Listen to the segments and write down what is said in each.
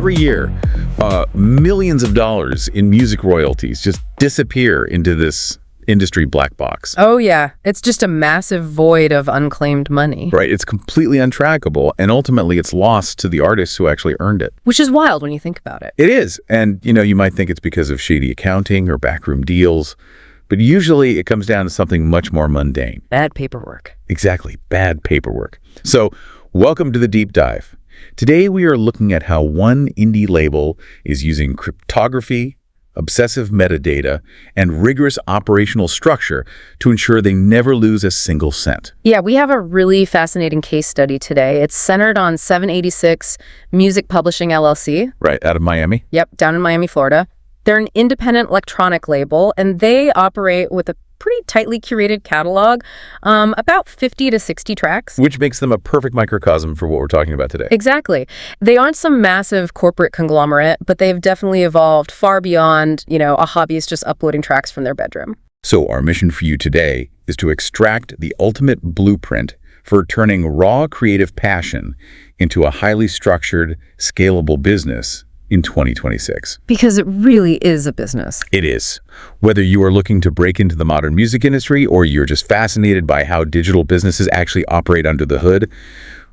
Every year, millions of dollars in music royalties just disappear into this industry black box. Oh, yeah. It's just a massive void of unclaimed money. Right. It's completely untrackable, and ultimately it's lost to the artists who actually earned it. Which is wild when you think about it. It is. And, you might think it's because of shady accounting or backroom deals, but usually it comes down to something much more mundane. Bad paperwork. Exactly. Bad paperwork. So, welcome to the deep dive. Today we are looking at how one indie label is using cryptography, obsessive metadata, and rigorous operational structure to ensure they never lose a single cent. Yeah, we have a really fascinating case study today. It's centered on 786Muzik Publishing LLC. Right, out of Miami? Yep, down in Miami, Florida. They're an independent electronic label, and they operate with a pretty tightly curated catalog, about 50 to 60 tracks. Which makes them a perfect microcosm for what we're talking about today. Exactly. They aren't some massive corporate conglomerate, but they've definitely evolved far beyond, a hobbyist just uploading tracks from their bedroom. So our mission for you today is to extract the ultimate blueprint for turning raw creative passion into a highly structured, scalable business in 2026. Because it really is a business. It is. Whether you are looking to break into the modern music industry or you're just fascinated by how digital businesses actually operate under the hood,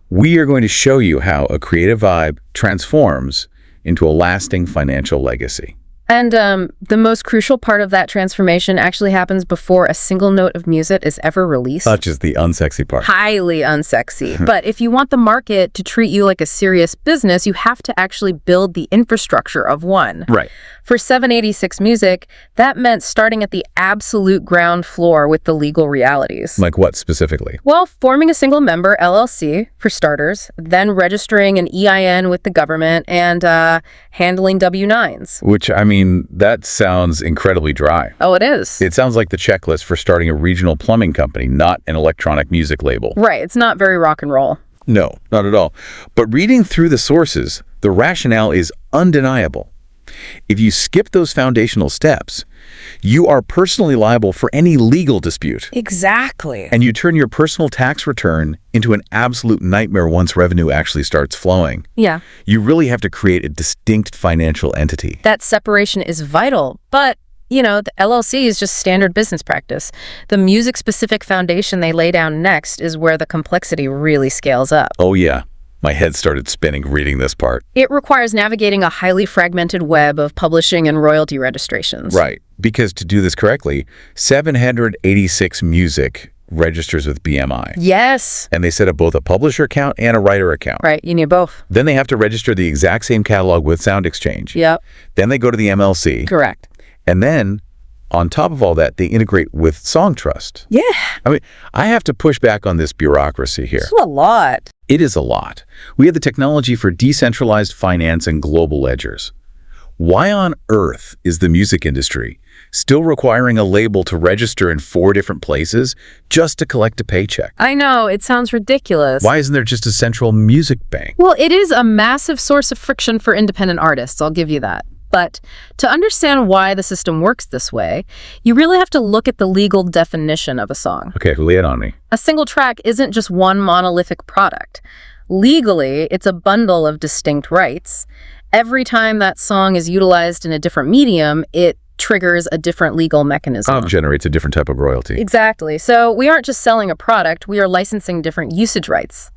we are going to show you how a creative vibe transforms into a lasting financial legacy. And the most crucial part of that transformation actually happens before a single note of music is ever released. Such as the unsexy part. Highly unsexy. But if you want the market to treat you like a serious business, you have to actually build the infrastructure of one. Right. For 786Muzik, that meant starting at the absolute ground floor with the legal realities. Like what specifically? Well, forming a single member LLC, for starters, then registering an EIN with the government and handling W-9s. Which, that sounds incredibly dry. Oh, it is. It sounds like the checklist for starting a regional plumbing company, not an electronic music label. Right. It's not very rock and roll. No, not at all. But reading through the sources, the rationale is undeniable. If you skip those foundational steps, you are personally liable for any legal dispute. Exactly. And you turn your personal tax return into an absolute nightmare once revenue actually starts flowing. Yeah. You really have to create a distinct financial entity. That separation is vital, but the LLC is just standard business practice. The music-specific foundation they lay down next is where the complexity really scales up. Oh, yeah. My head started spinning reading this part. It requires navigating a highly fragmented web of publishing and royalty registrations. Right. Because to do this correctly, 786Muzik registers with BMI. Yes. And they set up both a publisher account and a writer account. Right. You need both. Then they have to register the exact same catalog with Sound Exchange. Yep. Then they go to the MLC. Correct. And then, on top of all that, they integrate with Songtrust. Yeah. I have to push back on this bureaucracy here. It's a lot. It is a lot. We have the technology for decentralized finance and global ledgers. Why on earth is the music industry still requiring a label to register in 4 different places just to collect a paycheck? I know, it sounds ridiculous. Why isn't there just a central music bank? Well, it is a massive source of friction for independent artists, I'll give you that. But to understand why the system works this way, you really have to look at the legal definition of a song. Okay, lay it on me. A single track isn't just one monolithic product. Legally, it's a bundle of distinct rights. Every time that song is utilized in a different medium, it triggers a different legal mechanism. Generates a different type of royalty. Exactly. So we aren't just selling a product, we are licensing different usage rights.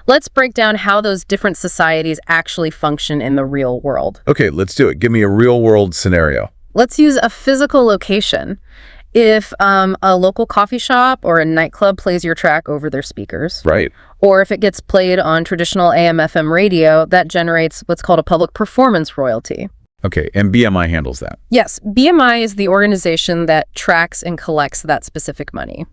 Let's break down how those different societies actually function in the real world. Okay, let's do it. Give me a real-world scenario. Let's use a physical location. If a local coffee shop or a nightclub plays your track over their speakers, right, or if it gets played on traditional AM/FM radio, that generates what's called a public performance royalty. Okay, and BMI handles that. Yes, BMI is the organization that tracks and collects that specific money.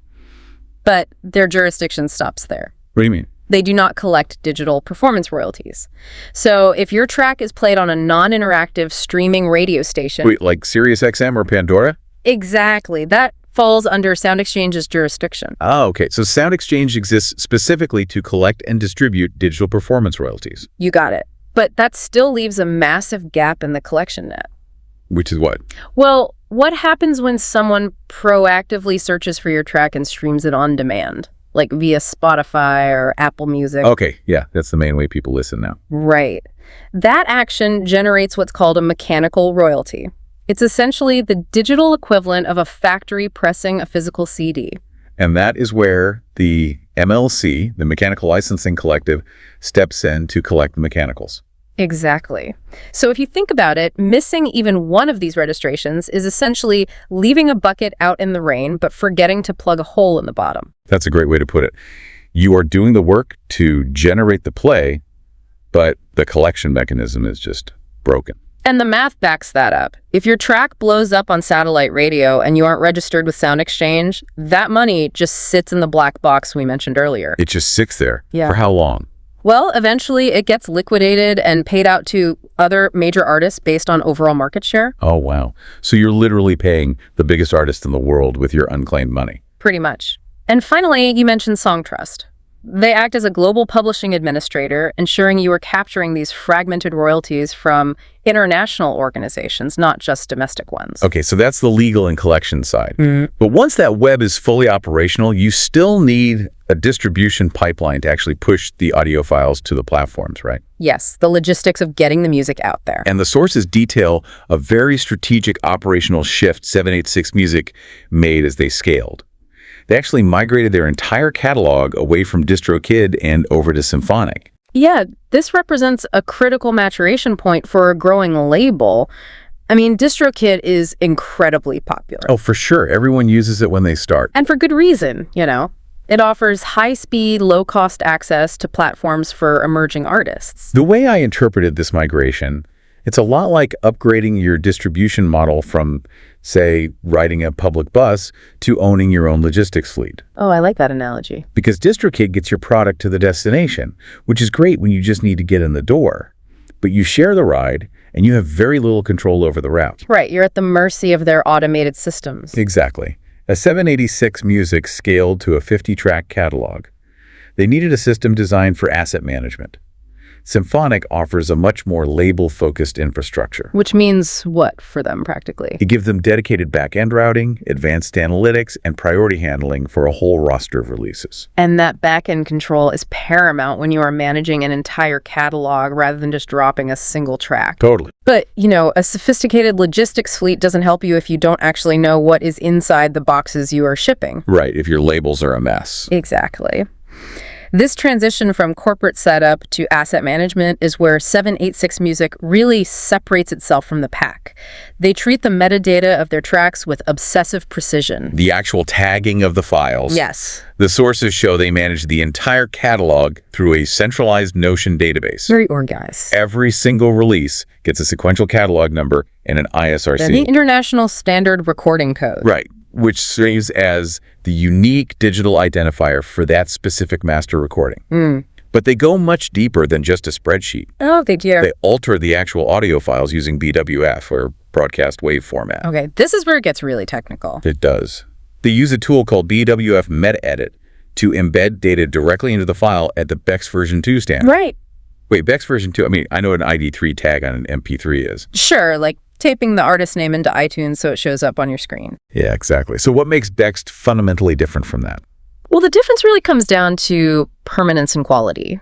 But their jurisdiction stops there. What do you mean? They do not collect digital performance royalties. So if your track is played on a non-interactive streaming radio station... Wait, like SiriusXM or Pandora? Exactly. That falls under Sound Exchange's jurisdiction. Oh, okay. So Sound Exchange exists specifically to collect and distribute digital performance royalties. You got it. But that still leaves a massive gap in the collection net. Which is what? Well, what happens when someone proactively searches for your track and streams it on demand? like via Spotify or Apple Music. Okay, yeah, that's the main way people listen now. Right. That action generates what's called a mechanical royalty. It's essentially the digital equivalent of a factory pressing a physical CD. And that is where the MLC, the Mechanical Licensing Collective, steps in to collect the mechanicals. Exactly. So if you think about it, missing even one of these registrations is essentially leaving a bucket out in the rain, but forgetting to plug a hole in the bottom. That's a great way to put it. You are doing the work to generate the play, but the collection mechanism is just broken. And the math backs that up. If your track blows up on satellite radio and you aren't registered with Sound Exchange, that money just sits in the black box we mentioned earlier. It just sits there. Yeah. For how long? Well, eventually it gets liquidated and paid out to other major artists based on overall market share. Oh, wow. So you're literally paying the biggest artist in the world with your unclaimed money. Pretty much. And finally, you mentioned Song Trust. They act as a global publishing administrator, ensuring you are capturing these fragmented royalties from international organizations, not just domestic ones. Okay, so that's the legal and collection side. But once that web is fully operational, you still need a distribution pipeline to actually push the audio files to the platforms, right? Yes, the logistics of getting the music out there. And the sources detail a very strategic operational shift 786Muzik made as they scaled. They actually migrated their entire catalog away from DistroKid and over to Symphonic. Yeah, this represents a critical maturation point for a growing label. I mean, DistroKid is incredibly popular. Oh, for sure. Everyone uses it when they start. And for good reason, you know. It offers high-speed, low-cost access to platforms for emerging artists. The way I interpreted this migration, it's a lot like upgrading your distribution model from, say, riding a public bus to owning your own logistics fleet. Oh, I like that analogy. Because DistroKid gets your product to the destination, which is great when you just need to get in the door. But you share the ride, and you have very little control over the route. Right, you're at the mercy of their automated systems. Exactly. As 786Muzik scaled to a 50-track catalog, they needed a system designed for asset management. Symphonic offers a much more label-focused infrastructure. Which means what for them, practically? It gives them dedicated back-end routing, advanced analytics, and priority handling for a whole roster of releases. And that back-end control is paramount when you are managing an entire catalog rather than just dropping a single track. Totally. But, you know, a sophisticated logistics fleet doesn't help you if you don't actually know what is inside the boxes you are shipping. Right, if your labels are a mess. Exactly. This transition from corporate setup to asset management is where 786Muzik really separates itself from the pack. They treat the metadata of their tracks with obsessive precision. The actual tagging of the files. Yes. The sources show they manage the entire catalog through a centralized Notion database. Very organized. Every single release gets a sequential catalog number and an ISRC. The International Standard Recording Code. Right, which serves as the unique digital identifier for that specific master recording. But they go much deeper than just a spreadsheet. Oh, they do. They alter the actual audio files using BWF, or broadcast wave format. Okay, this is where it gets really technical. It does. They use a tool called BWF MetaEdit to embed data directly into the file at the BEX version 2 standard. Right. Wait, BEX version 2, I mean, I know an ID3 tag on an MP3 is. Sure, like taping the artist name into iTunes so it shows up on your screen. Yeah, exactly. So what makes BEX fundamentally different from that? Well, the difference really comes down to permanence and quality.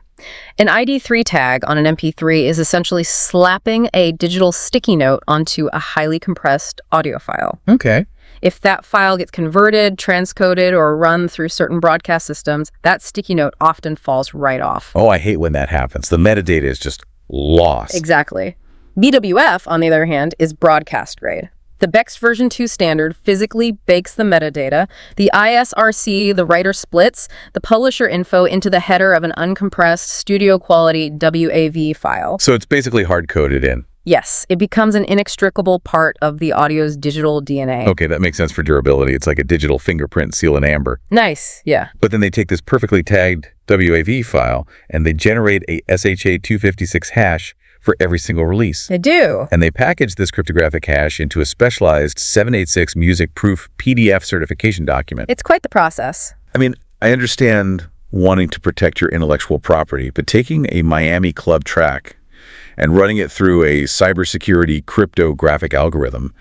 An ID3 tag on an MP3 is essentially slapping a digital sticky note onto a highly compressed audio file. Okay. If that file gets converted, transcoded, or run through certain broadcast systems, that sticky note often falls right off. Oh, I hate when that happens. The metadata is just lost. Exactly. BWF, on the other hand, is broadcast grade. The BEX version 2 standard physically bakes the metadata, the ISRC, the writer splits, the publisher info into the header of an uncompressed, studio-quality WAV file. So it's basically hard-coded in. Yes, it becomes an inextricable part of the audio's digital DNA. Okay, that makes sense for durability. It's like a digital fingerprint seal in amber. Nice, yeah. But then they take this perfectly tagged WAV file and they generate a SHA-256 hash for every single release. They do. And they package this cryptographic hash into a specialized 786Muzik proof PDF certification document. It's quite the process. I mean, I understand wanting to protect your intellectual property, but taking a Miami Club track and running it through a cybersecurity cryptographic algorithm,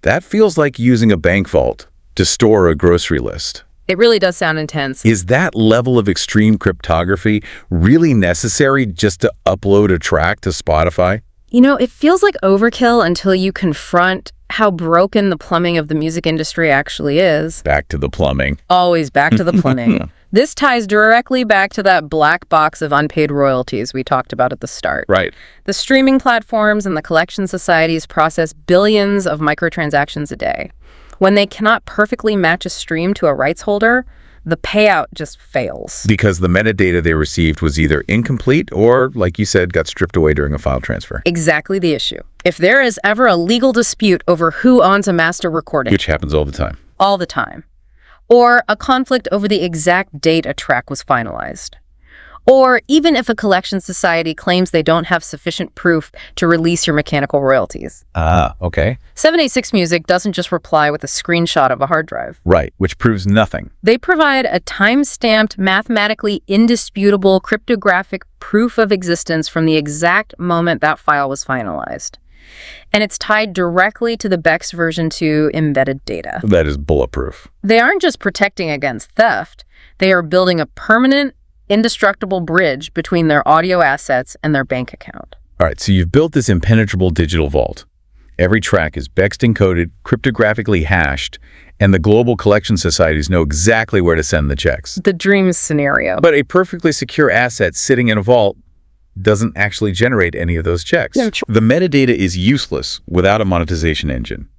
that feels like using a bank vault to store a grocery list. It really does sound intense. Is that level of extreme cryptography really necessary just to upload a track to Spotify? You know, it feels like overkill until you confront how broken the plumbing of the music industry actually is. Back to the plumbing. Always back to the plumbing. This ties directly back to that black box of unpaid royalties we talked about at the start. Right. The streaming platforms and the collection societies process billions of microtransactions a day. When they cannot perfectly match a stream to a rights holder, the payout just fails. Because the metadata they received was either incomplete or, like you said, got stripped away during a file transfer. Exactly the issue. If there is ever a legal dispute over who owns a master recording, Which happens all the time. all the time, or a conflict over the exact date a track was finalized, or even if a collection society claims they don't have sufficient proof to release your mechanical royalties. Ah, okay. 786Muzik doesn't just reply with a screenshot of a hard drive. Right, which proves nothing. They provide a time-stamped, mathematically indisputable cryptographic proof of existence from the exact moment that file was finalized. And it's tied directly to the Beck's version 2 embedded data. That is bulletproof. They aren't just protecting against theft, they are building a permanent, indestructible bridge between their audio assets and their bank account. All right, so you've built this impenetrable digital vault. Every track is Beck's encoded, cryptographically hashed, and the global collection societies know exactly where to send the checks. The dream scenario. But a perfectly secure asset sitting in a vault doesn't actually generate any of those checks. No. The metadata is useless without a monetization engine.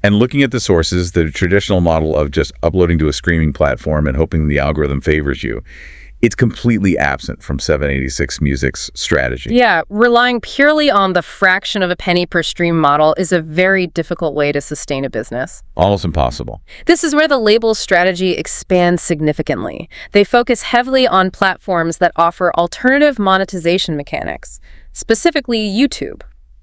And looking at the sources, the traditional model of just uploading to a streaming platform and hoping the algorithm favors you, it's completely absent from 786Muzik's strategy. Yeah, relying purely on the fraction of a penny per stream model is a very difficult way to sustain a business. Almost impossible. This is where the label's strategy expands significantly. They focus heavily on platforms that offer alternative monetization mechanics, specifically YouTube.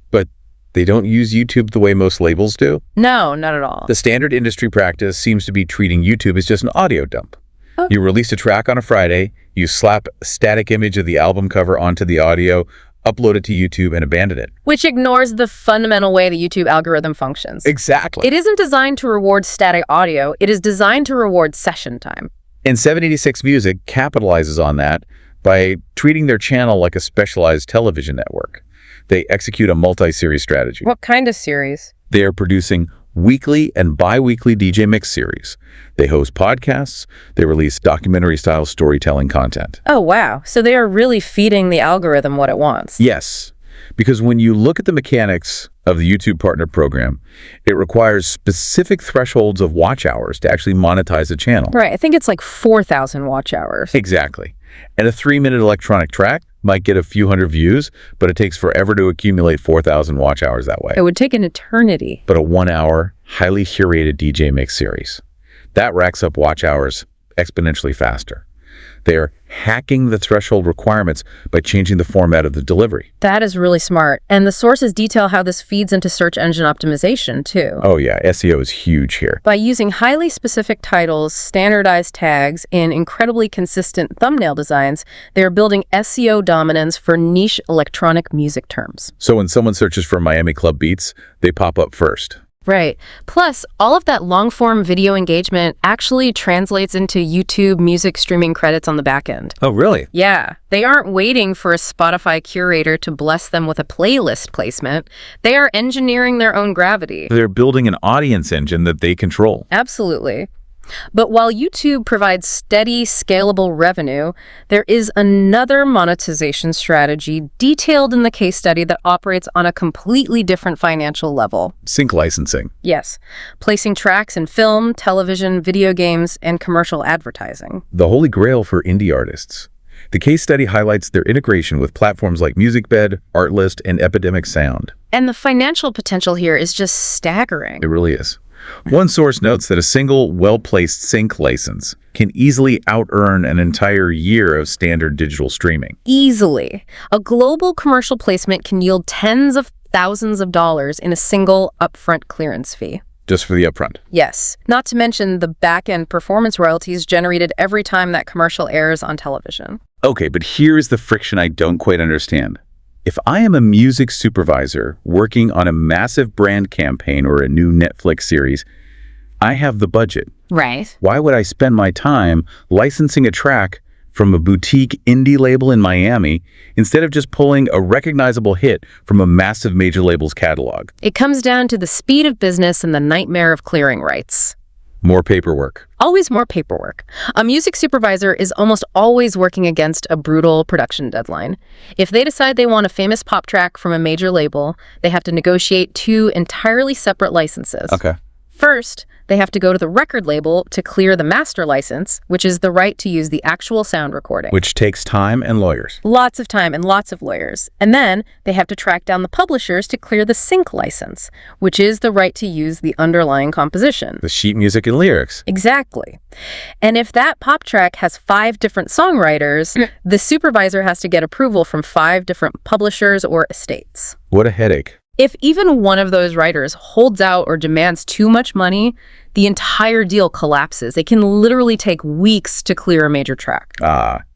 But they don't use YouTube the way most labels do. No, not at all. The standard industry practice seems to be treating YouTube as just an audio dump. Oh. You release a track on a Friday, you slap a static image of the album cover onto the audio, upload it to YouTube, and abandon it. Which ignores the fundamental way the YouTube algorithm functions. Exactly. It isn't designed to reward static audio, it is designed to reward session time. And 786Muzik capitalizes on that by treating their channel like a specialized television network. They execute a multi-series strategy. What kind of series? They are producing weekly and bi-weekly DJ mix series. They host podcasts. They release documentary-style storytelling content. Oh, wow. So they are really feeding the algorithm what it wants. Yes, because when you look at the mechanics of the YouTube Partner Program, it requires specific thresholds of watch hours to actually monetize a channel. Right. I think it's like 4,000 watch hours. Exactly. And a 3-minute electronic track might get a few hundred views, but it takes forever to accumulate 4,000 watch hours that way. It would take an eternity. But a 1-hour, highly curated DJ mix series, that racks up watch hours exponentially faster. They are hacking the threshold requirements by changing the format of the delivery. That is really smart. And the sources detail how this feeds into search engine optimization, too. Oh yeah, SEO is huge here. By using highly specific titles, standardized tags, and incredibly consistent thumbnail designs, they are building SEO dominance for niche electronic music terms. So when someone searches for Miami Club beats, they pop up first. Right. Plus, all of that long-form video engagement actually translates into YouTube music streaming credits on the back end. Oh, really? Yeah. They aren't waiting for a Spotify curator to bless them with a playlist placement. They are engineering their own gravity. They're building an audience engine that they control. Absolutely. But while YouTube provides steady, scalable revenue, there is another monetization strategy detailed in the case study that operates on a completely different financial level. Sync licensing. Yes, placing tracks in film, television, video games, and commercial advertising. The holy grail for indie artists. The case study highlights their integration with platforms like MusicBed, Artlist, and Epidemic Sound. And the financial potential here is just staggering. It really is. One source notes that a single, well-placed sync license can easily out-earn an entire year of standard digital streaming. Easily. A global commercial placement can yield tens of thousands of dollars in a single upfront clearance fee. Just for the upfront. Yes. Not to mention the back-end performance royalties generated every time that commercial airs on television. Okay, but here's the friction I don't quite understand. If I am a music supervisor working on a massive brand campaign or a new Netflix series, I have the budget. Right. Why would I spend my time licensing a track from a boutique indie label in Miami instead of just pulling a recognizable hit from a massive major label's catalog? It comes down to the speed of business and the nightmare of clearing rights. More paperwork. Always more paperwork. A music supervisor is almost always working against a brutal production deadline. If they decide they want a famous pop track from a major label, they have to negotiate 2 entirely separate licenses. Okay. First, they have to go to the record label to clear the master license, which is the right to use the actual sound recording. Which takes time and lawyers. Lots of time and lots of lawyers. And then they have to track down the publishers to clear the sync license, which is the right to use the underlying composition. The sheet music and lyrics. Exactly. And if that pop track has 5 different songwriters, the supervisor has to get approval from 5 different publishers or estates. What a headache. If even one of those writers holds out or demands too much money, the entire deal collapses. It can literally take weeks to clear a major track.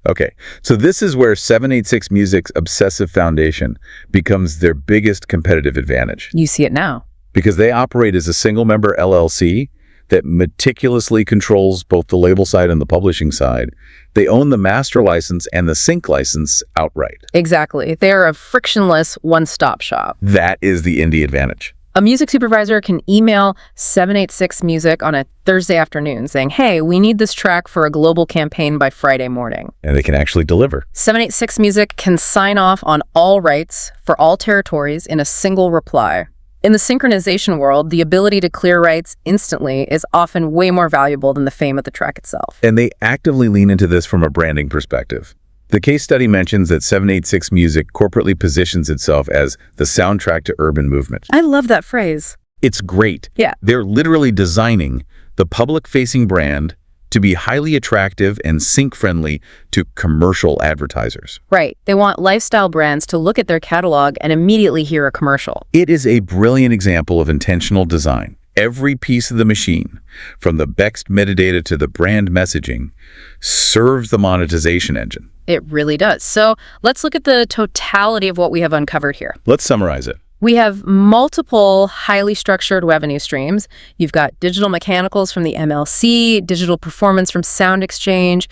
Okay. So this is where 786Music's obsessive foundation becomes their biggest competitive advantage. You see it now. Because they operate as a single-member LLC that meticulously controls both the label side and the publishing side. They own the master license and the sync license outright. Exactly. They're a frictionless one-stop shop. That is the indie advantage. A music supervisor can email 786Muzik on a Thursday afternoon saying, hey, we need this track for a global campaign by Friday morning. And they can actually deliver. 786Muzik can sign off on all rights for all territories in a single reply. In the synchronization world, the ability to clear rights instantly is often way more valuable than the fame of the track itself. And they actively lean into this from a branding perspective. The case study mentions that 786Muzik corporately positions itself as the soundtrack to urban movement. I love that phrase. It's great. Yeah. They're literally designing the public-facing brand to be highly attractive and sync-friendly to commercial advertisers. Right. They want lifestyle brands to look at their catalog and immediately hear a commercial. It is a brilliant example of intentional design. Every piece of the machine, from the Bext metadata to the brand messaging, serves the monetization engine. It really does. So let's look at the totality of what we have uncovered here. Let's summarize it. We have multiple highly structured revenue streams. You've got digital mechanicals from the MLC, digital performance from Sound Exchange,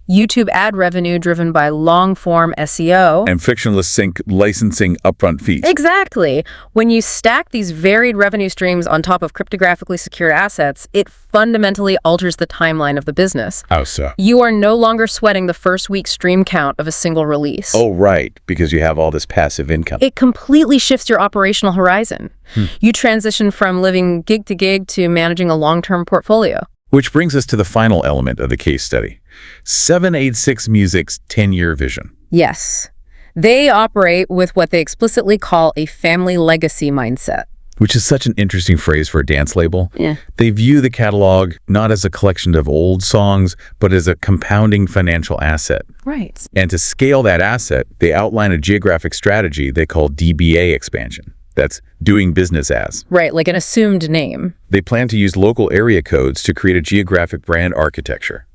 YouTube ad revenue driven by long-form SEO. And frictionless sync licensing upfront fees. Exactly. When you stack these varied revenue streams on top of cryptographically secured assets, it fundamentally alters the timeline of the business. How so? You are no longer sweating the first week stream count of a single release. Oh, right, because you have all this passive income. It completely shifts your operational horizon. You transition from living gig to gig to managing a long-term portfolio. Which brings us to the final element of the case study, 786Music's 10-year vision. Yes. They operate with what they explicitly call a family legacy mindset. Which is such an interesting phrase for a dance label. Yeah. They view the catalog not as a collection of old songs, but as a compounding financial asset. Right. And to scale that asset, they outline a geographic strategy they call DBA expansion. That's doing business as. Right, like an assumed name. They plan to use local area codes to create a geographic brand architecture.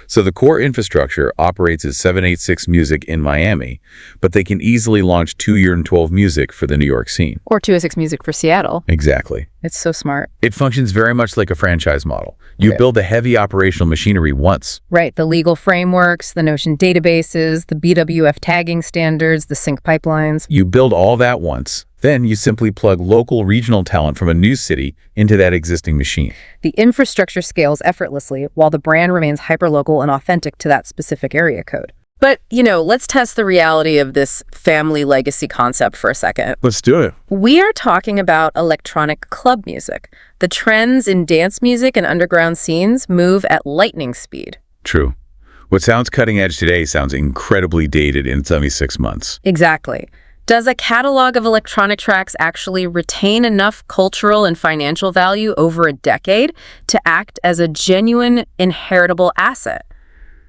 So the core infrastructure operates as 786Muzik in Miami, but they can easily launch 2year12Muzik for the New York scene. Or 286Muzik for Seattle. Exactly. It's so smart. It functions very much like a franchise model. You build the heavy operational machinery once. Right, the legal frameworks, the Notion databases, the BWF tagging standards, the sync pipelines. You build all that once. Then you simply plug local regional talent from a new city into that existing machine. The infrastructure scales effortlessly while the brand remains hyperlocal and authentic to that specific area code. But, let's test the reality of this family legacy concept for a second. Let's do it. We are talking about electronic club music. The trends in dance music and underground scenes move at lightning speed. True. What sounds cutting edge today sounds incredibly dated in 76 months. Exactly. Does a catalog of electronic tracks actually retain enough cultural and financial value over a decade to act as a genuine inheritable asset?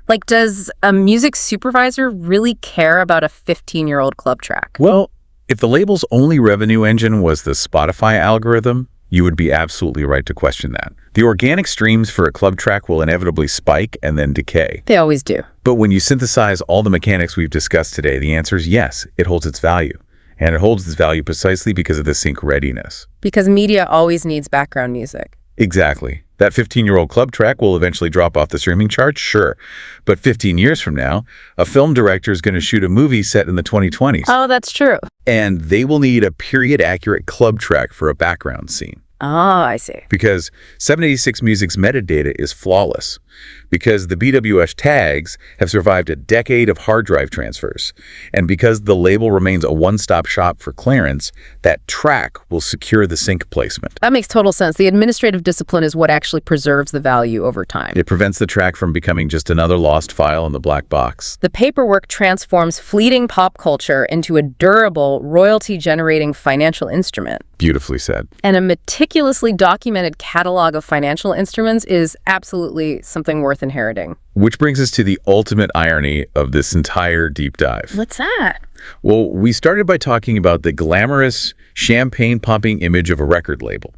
Like, does a music supervisor really care about a 15-year-old club track? Well, if the label's only revenue engine was the Spotify algorithm, you would be absolutely right to question that. The organic streams for a club track will inevitably spike and then decay. They always do. But when you synthesize all the mechanics we've discussed today, the answer is yes, it holds its value. And it holds its value precisely because of the sync readiness. Because media always needs background music. Exactly. That 15-year-old club track will eventually drop off the streaming charts, sure. But 15 years from now, a film director is going to shoot a movie set in the 2020s. Oh, that's true. And they will need a period-accurate club track for a background scene. Oh, I see. Because 786Music's metadata is flawless. Because the BWS tags have survived a decade of hard drive transfers. And because the label remains a one-stop shop for clearance, that track will secure the sync placement. That makes total sense. The administrative discipline is what actually preserves the value over time. It prevents the track from becoming just another lost file in the black box. The paperwork transforms fleeting pop culture into a durable, royalty-generating financial instrument. Beautifully said. And a meticulously documented catalog of financial instruments is absolutely something worth inheriting. Which brings us to the ultimate irony of this entire deep dive. What's that? Well, we started by talking about the glamorous, champagne-popping image of a record label.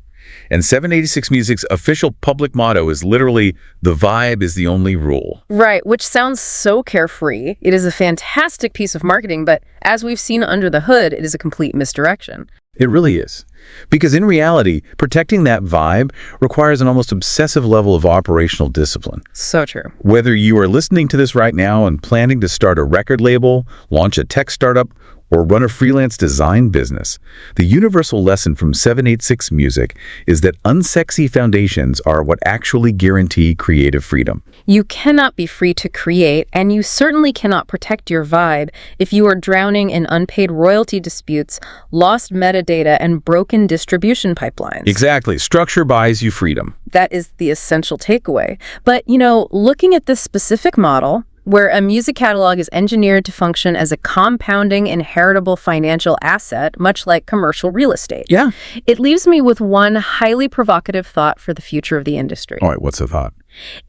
And 786Music's official public motto is literally, "The vibe is the only rule." Right, which sounds so carefree. It is a fantastic piece of marketing, but as we've seen under the hood, it is a complete misdirection. It really is. Because in reality, protecting that vibe requires an almost obsessive level of operational discipline. So true. Whether you are listening to this right now and planning to start a record label, launch a tech startup, or run a freelance design business, the universal lesson from 786Muzik is that unsexy foundations are what actually guarantee creative freedom. You cannot be free to create, and you certainly cannot protect your vibe if you are drowning in unpaid royalty disputes, lost metadata, and broken distribution pipelines. Exactly. Structure buys you freedom. That is the essential takeaway. But, looking at this specific model, where a music catalog is engineered to function as a compounding, inheritable financial asset, much like commercial real estate. Yeah. It leaves me with one highly provocative thought for the future of the industry. All right, what's the thought?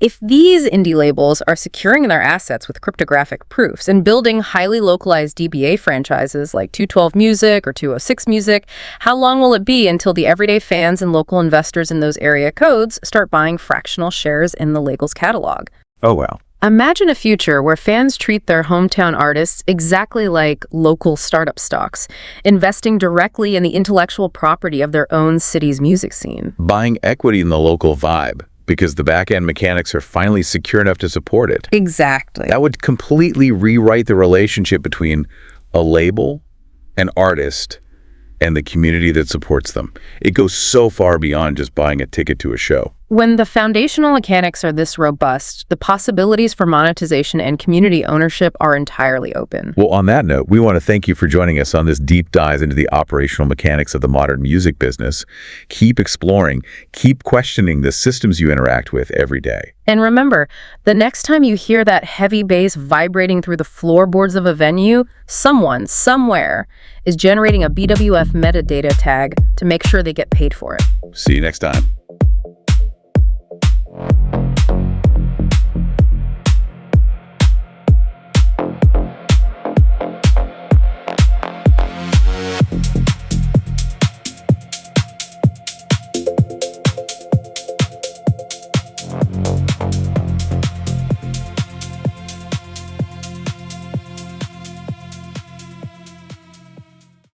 If these indie labels are securing their assets with cryptographic proofs and building highly localized DBA franchises like 212Muzik or 206Muzik, how long will it be until the everyday fans and local investors in those area codes start buying fractional shares in the label's catalog? Oh, well. Imagine a future where fans treat their hometown artists exactly like local startup stocks, investing directly in the intellectual property of their own city's music scene. Buying equity in the local vibe, because the back-end mechanics are finally secure enough to support it. Exactly. That would completely rewrite the relationship between a label, an artist, and the community that supports them. It goes so far beyond just buying a ticket to a show. When the foundational mechanics are this robust, the possibilities for monetization and community ownership are entirely open. Well, on that note, we want to thank you for joining us on this deep dive into the operational mechanics of the modern music business. Keep exploring, keep questioning the systems you interact with every day. And remember, the next time you hear that heavy bass vibrating through the floorboards of a venue, someone, somewhere, is generating a BWF metadata tag to make sure they get paid for it. See you next time.